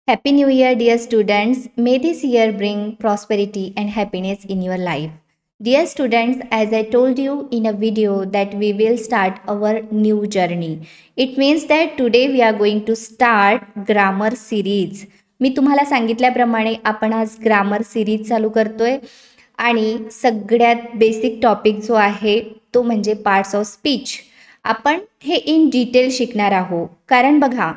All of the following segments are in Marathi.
Happy New Year, dear students. May this year bring prosperity and happiness in your life. Dear students, as I told you in a video that we will start our new journey. It means that today we are going to start grammar series. मी तुम्हाला सांगितल्याप्रमाणे आपण आज ग्रामर सिरीज चालू करतोय आणि सगळ्यात बेसिक टॉपिक जो आहे तो म्हणजे पार्ट्स ऑफ स्पीच. आपण हे इन डिटेल शिकणार आहोत. कारण बघा,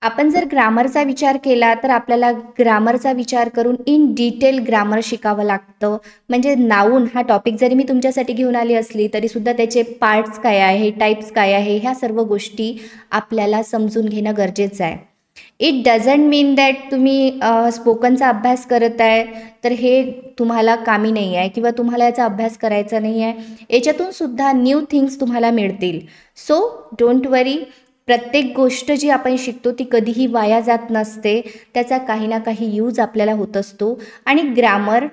आपण जर ग्रामरचा विचार केला तर आपल्याला ग्रामरचा विचार करून इन डिटेल ग्रामर शिकावं लागतं. म्हणजे नाऊन हा टॉपिक जरी मी तुमच्यासाठी घेऊन आली असली तरी सुद्धा त्याचे पार्ट्स काय आहे, टाईप्स काय आहे, ह्या सर्व गोष्टी आपल्याला समजून घेणं गरजेचं आहे. इट डझंट मीन दॅट तुम्ही स्पोकनचा अभ्यास करत आहे तर हे तुम्हाला कामी नाही आहे किंवा तुम्हाला याचा अभ्यास करायचा नाही आहे. याच्यातून सुद्धा न्यू थिंग्स तुम्हाला मिळतील. सो डोंट वरी. प्रत्येक गोष्ट जी आपण शिकतो ती कधीही वाया जात नसते. त्याचा काही ना काही यूज आपल्याला होत असतो. आणि ग्रामर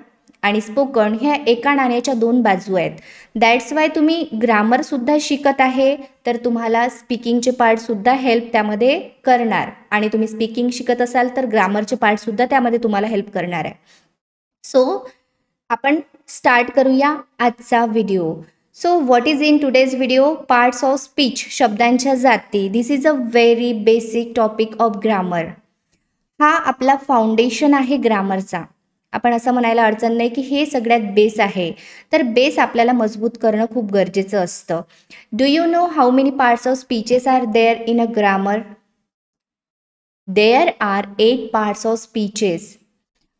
आणि स्पोकन ह्या एका नाण्याच्या दोन बाजू आहेत. दॅट्स वाय तुम्ही ग्रामरसुद्धा शिकत आहे तर तुम्हाला स्पीकिंगचे पार्टसुद्धा हेल्प त्यामध्ये करणार. आणि तुम्ही स्पीकिंग शिकत असाल तर ग्रामरचे पार्टसुद्धा त्यामध्ये तुम्हाला हेल्प करणार आहे. सो आपण स्टार्ट करूया आजचा video. So what is in today's video? Parts of speech, शब्दांच्या जाती. This is a very basic topic of grammar. हा आपला फाउंडेशन आहे ग्रामरचा. आपण असं म्हणायला अडचण नाही की हे सगळ्यात बेस आहे. तर बेस आपल्याला मजबूत करणं खूप गरजेचं असतं. Do you know how many parts of speeches are there in a grammar? There are 8 parts of speeches.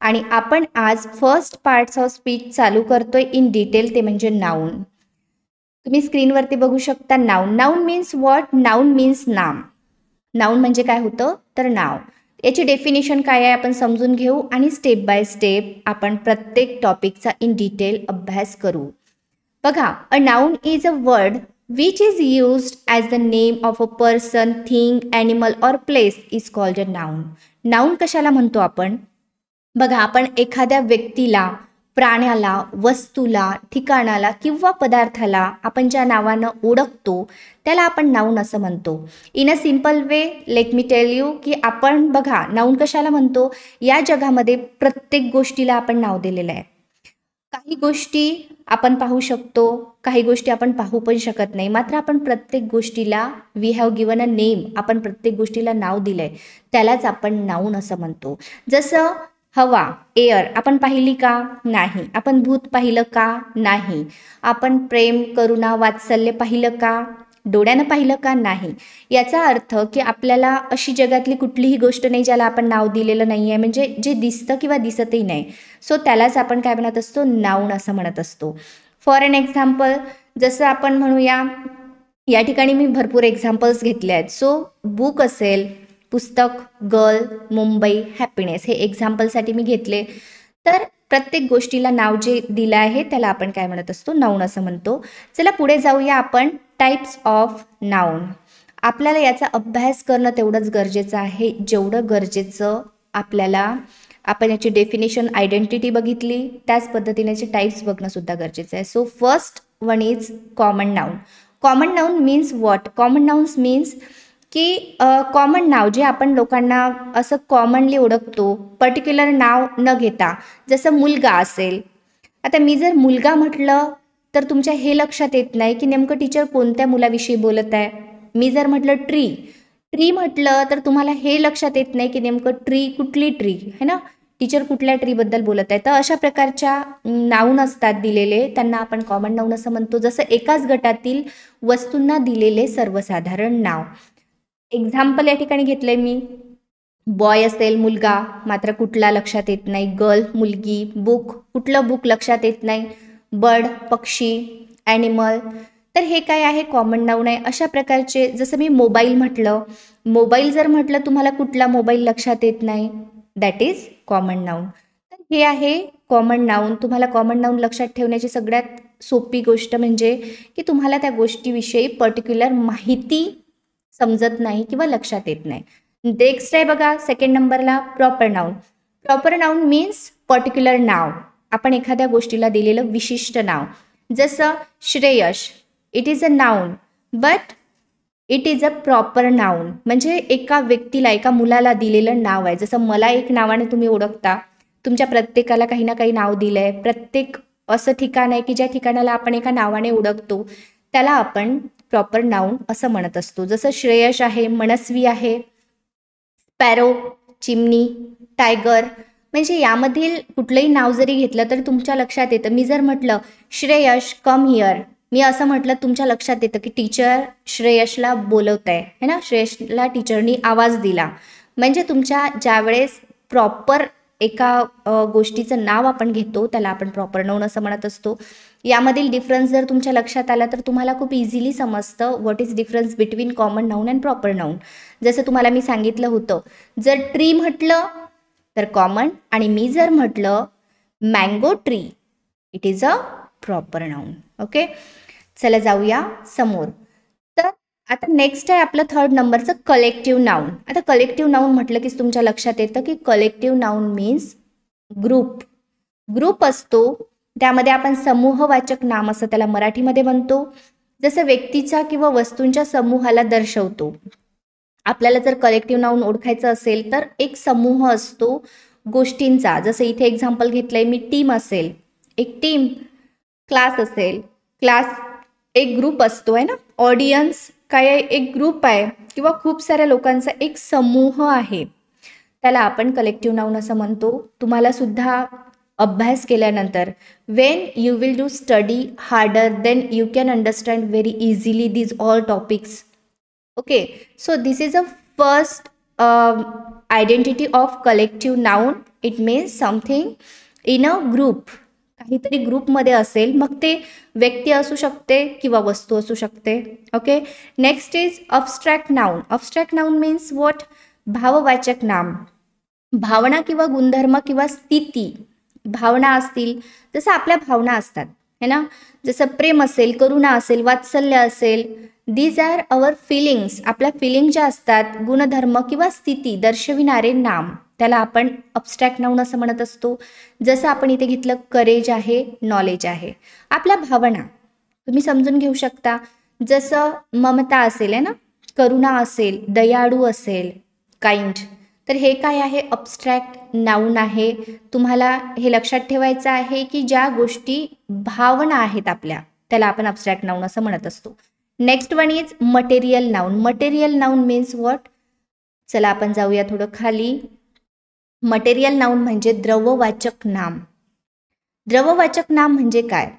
आणि आपण आज फर्स्ट पार्ट्स ऑफ स्पीच चालू करतोय इन डिटेल, ते म्हणजे नाऊन. तुम्ही स्क्रीनवरती बघू शकता noun. Noun means what? Noun means नाम. नाऊन म्हणजे काय होतं तर नाव. याची डेफिनेशन काय आहे आपण समजून घेऊ आणि स्टेप बाय स्टेप आपण प्रत्येक टॉपिकचा इन डिटेल अभ्यास करू. बघा, a noun is a word which is used as the name of a person, thing, animal or place is called a noun. Noun कशाला म्हणतो आपण? बघा, आपण एखाद्या व्यक्तीला, प्राण्याला, वस्तूला, ठिकाणाला किंवा पदार्थाला आपण ज्या नावानं ओळखतो त्याला आपण नाऊन असं म्हणतो. In a simple way let me tell you की आपण बघा नाऊन कशाला म्हणतो. या जगामध्ये प्रत्येक गोष्टीला आपण नाव दिलेलं आहे. काही गोष्टी आपण पाहू शकतो, काही गोष्टी आपण पाहू पण शकत नाही. मात्र आपण प्रत्येक गोष्टीला we have given a name. आपण प्रत्येक गोष्टीला नाव दिलंय, त्यालाच आपण नाऊन असं म्हणतो. जसं हवा, एअर आपण पाहिली का? नाही. आपण भूत पाहिलं का? नाही. आपण प्रेम, करुणा, वात्सल्य पाहिलं का? डोळ्यानं पाहिलं का? नाही. याचा अर्थ की आपल्याला अशी जगातली कुठलीही गोष्ट नाही ज्याला आपण नाव दिलेलं नाही आहे. म्हणजे जे दिसतं किंवा दिसतही नाही. सो त्यालाच आपण काय म्हणत असतो? नाऊन असं म्हणत असतो. फॉर एन एक्झाम्पल, जसं आपण म्हणूया, या ठिकाणी मी भरपूर एक्झाम्पल्स घेतले आहेत. सो बुक असेल, पुस्तक, गर्ल, मुंबई, हॅपीनेस, हे एक्झाम्पलसाठी मी घेतले. तर प्रत्येक गोष्टीला नाव जे दिलं आहे त्याला आपण काय म्हणत असतो? नाऊन असं म्हणतो. चला पुढे जाऊया आपण. Types of noun. आपल्याला याचा अभ्यास करणं तेवढंच गरजेचं आहे जेवढं गरजेचं आपल्याला, आपण याची डेफिनेशन, आयडेंटिटी बघितली त्याच पद्धतीने याचे टाईप्स बघणं सुद्धा गरजेचं आहे. So first one is common noun. Common noun means what? Common नाऊन्स means की कॉमन नाव जे आपण लोकांना असं कॉमनली ओळखतो, पर्टिक्युलर नाव न घेता. जसं मुलगा असेल, आता मी जर मुलगा म्हटलं तर तुमच्या हे लक्षात येत नाही की नेमकं टीचर कोणत्या मुलाविषयी बोलत आहे. मी जर म्हटलं ट्री म्हटलं तर तुम्हाला हे लक्षात येत नाही की नेमकं ट्री कुठली ट्री है ना, टीचर कुठल्या ट्रीबद्दल बोलत आहे. तर अशा प्रकारच्या नाऊन असतात दिलेले, त्यांना आपण कॉमन नाऊन असं म्हणतो. जसं एकाच गटातील वस्तूंना दिलेले सर्वसाधारण नाव. एक्झाम्पल या ठिकाणी घेतलंय मी. बॉय असेल, मुलगा, मात्र कुठला लक्षात येत नाही. गर्ल, मुलगी. बुक, कुठलं बुक लक्षात येत नाही. बर्ड, पक्षी, ॲनिमल. तर हे काय आहे? कॉमन नाऊन आहे. अशा प्रकारचे, जसं मी मोबाईल म्हटलं, मोबाईल जर म्हटलं तुम्हाला कुठला मोबाईल लक्षात येत नाही, दॅट इज कॉमन नाऊन. तर हे आहे कॉमन नाऊन. तुम्हाला कॉमन नाऊन लक्षात ठेवण्याची सगळ्यात सोपी गोष्ट म्हणजे की तुम्हाला त्या गोष्टीविषयी पर्टिक्युलर माहिती समजत नाही किंवा लक्षात येत नाही. नेक्स्ट आहे बघा, सेकंड नंबरला proper noun. Proper noun means particular नाव. आपण एखाद्या गोष्टीला दिलेलं विशिष्ट नाव. जसं Shreyash, it is a noun but it is a proper noun, म्हणजे एका व्यक्तीला, एका मुलाला दिलेलं नाव आहे. जसं मला एक नावाने तुम्ही ओळखता, तुमच्या प्रत्येकाला काही ना काही नाव दिलं आहे. प्रत्येक असं ठिकाण आहे की ज्या ठिकाणाला आपण एका नावाने ओळखतो, त्याला आपण प्रॉपर नाउन असं म्हणत असतो. जसं श्रेयश आहे, मनस्वी आहे, स्पॅरो, चिमणी, टायगर, म्हणजे यामधील कुठलंही नाव जरी घेतलं तर तुमच्या लक्षात येतं. मी जर म्हटलं श्रेयश कम हिअर, मी असं म्हटलं, तुमच्या लक्षात येतं की टीचर श्रेयशला बोलवत आहे ना, श्रेयशला टीचरनी आवाज दिला. म्हणजे तुमच्या ज्यावेळेस प्रॉपर एका गोष्टीचं नाव आपण घेतो त्याला आपण प्रॉपर नाउन असं म्हणत असतो. यामधील डिफरन्स जर तुमच्या लक्षात आला तर तुम्हाला खूप इझिली समजतं what is difference between common noun and proper noun. जसं तुम्हाला मी सांगितलं होतं, जर ट्री म्हटलं तर कॉमन, आणि मी जर म्हटलं mango tree, it is a proper noun. Okay, चला जाऊया समोर. तर आता नेक्स्ट आहे आपलं 3rd नंबरचं कलेक्टिव्ह नाउन. आता कलेक्टिव्ह नाउन म्हटलं की तुमच्या लक्षात येतं की collective noun means group. Group असतो, त्यामध्ये आपण समूहवाचक नाम असं त्याला मराठीमध्ये म्हणतो. जसं व्यक्तीच्या किंवा वस्तूंच्या समूहाला दर्शवतो. आपल्याला जर कलेक्टिव्ह नाउन ओळखायचं असेल तर एक समूह असतो गोष्टींचा. जसं इथे एक्झाम्पल घेतलंय मी, टीम असेल, एक टीम. क्लास असेल, क्लास एक ग्रुप असतो आहे ना. ऑडियन्स काय आहे, एक ग्रुप आहे किंवा खूप साऱ्या लोकांचा एक समूह आहे, त्याला आपण कलेक्टिव्ह नाउन असं म्हणतो. तुम्हाला सुद्धा अभ्यास केल्यानंतर Wien you will do study harder than you can understand very easily these all topics. Okay, so this is a first identity of collective noun. It means something in a group, काहीतरी ग्रुपमध्ये असेल, मग ते व्यक्ती असू शकते किंवा वस्तू असू शकते. Okay, next is abstract noun. Abstract noun means what, भाववाचक नाम. भावना किंवा गुणधर्म किंवा स्थिती, भावना असतील, जसं आपल्या भावना असतात है ना, जसं प्रेम असेल, करुणा असेल, वात्सल्य असेल, दीज आर अवर फिलिंग्स. आपल्या फिलिंग ज्या असतात, गुणधर्म किंवा स्थिती दर्शविणारे नाम, त्याला आपण अबस्ट्रॅक्ट नाउन असं म्हणत असतो. जसं आपण इथे घेतलं करेज आहे, नॉलेज आहे. आपल्या भावना तुम्ही समजून घेऊ शकता. जसं ममता असेल आहे ना, करुणा असेल, दयाळू असेल, काइंड, तर हे काय आहे, अबस्ट्रॅक्ट नाउन आहे. तुम्हाला हे लक्षात ठेवायचं आहे की ज्या गोष्टी भावना आहेत आपल्या, त्याला आपण अबस्ट्रॅक्ट नाउन असं म्हणत असतो. Next one is material noun. Material noun means what, चला आपण जाऊया थोडं खाली. मटेरियल नाउन म्हणजे द्रववाचक नाम. द्रववाचक नाम म्हणजे काय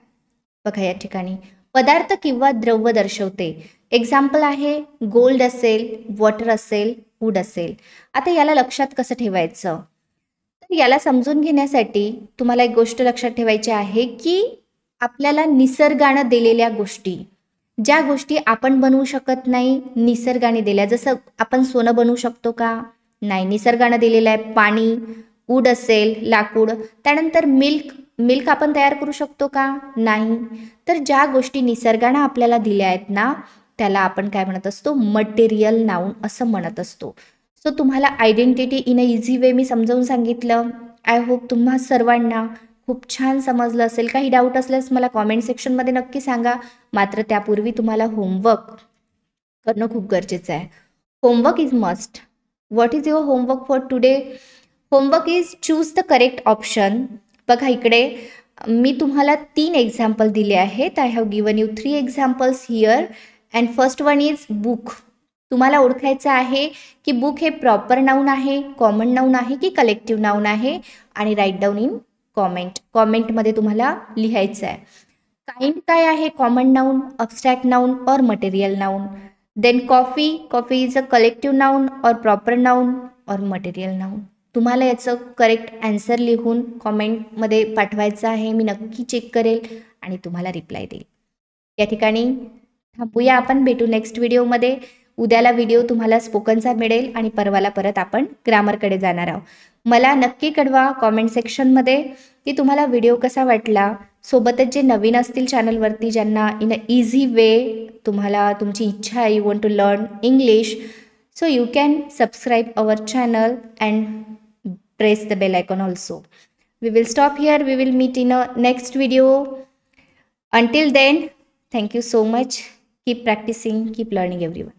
बघा, या ठिकाणी पदार्थ किंवा द्रव्य दर्शवते. एक्झाम्पल आहे गोल्ड असेल, वॉटर असेल, वूड असेल. आता याला लक्षात कसं ठेवायचं, तर याला समजून घेण्यासाठी तुम्हाला एक गोष्ट लक्षात ठेवायची आहे की आपल्याला निसर्गानं दिलेल्या गोष्टी, ज्या गोष्टी आपण बनवू शकत नाही, निसर्गाने दिल्या. जसं आपण सोनं बनवू शकतो का, नाही, निसर्गानं दिलेलं आहे. पाणी, वूड असेल, लाकूड. त्यानंतर मिल्क आपण तयार करू शकतो का, नाही. तर ज्या गोष्टी निसर्गानं आपल्याला दिल्या आहेत ना, त्याला आपण काय म्हणत असतो, मटेरियल नाउन असं म्हणत असतो. सो तुम्हाला आयडेंटिटी इन अ इझी वे मी समजावून सांगितलं. आय होप तुम्हा सर्वांना खूप छान समजलं असेल. काही डाऊट असल्यास मला कॉमेंट सेक्शनमध्ये नक्की सांगा. मात्र त्यापूर्वी तुम्हाला होमवर्क करणं खूप गरजेचं आहे. Homework is must. What is your homework for today? Homework is choose the correct option. बघा इकडे मी तुम्हाला 3 एक्झाम्पल दिले आहेत. I have given you 3 examples here. And first one is book. तुम्हाला ओळखायचं आहे की बुक हे प्रॉपर नाउन आहे, कॉमन नाउन आहे की कलेक्टिव्ह नाउन आहे, आणि राईट डाऊन इन कॉमेंटमध्ये तुम्हाला लिहायचं आहे. काइंड काय आहे, common noun, abstract noun or material noun. Then coffee is a collective noun or proper noun or material noun. तुम्हाला याचं करेक्ट ॲन्सर लिहून कॉमेंटमध्ये पाठवायचं आहे. मी नक्की चेक करेल आणि तुम्हाला रिप्लाय देईल. या ठिकाणी थांबूया आपण, भेटू नेक्स्ट व्हिडिओमध्ये. उद्याला व्हिडिओ तुम्हाला स्पोकनचा मिळेल आणि परवाला परत आपण ग्रामरकडे जाणार आहोत. मला नक्की कळवा कॉमेंट सेक्शनमध्ये की तुम्हाला व्हिडिओ कसा वाटला. सोबतच जे नवीन असतील चॅनलवरती, ज्यांना इन अ इझी वे तुम्हाला तुमची इच्छा आहे, you want to learn English, so you can subscribe our channel and press the bell icon also. We will stop here. We will meet in a next video. Until then, thank you so much. Keep practicing, keep learning everyone.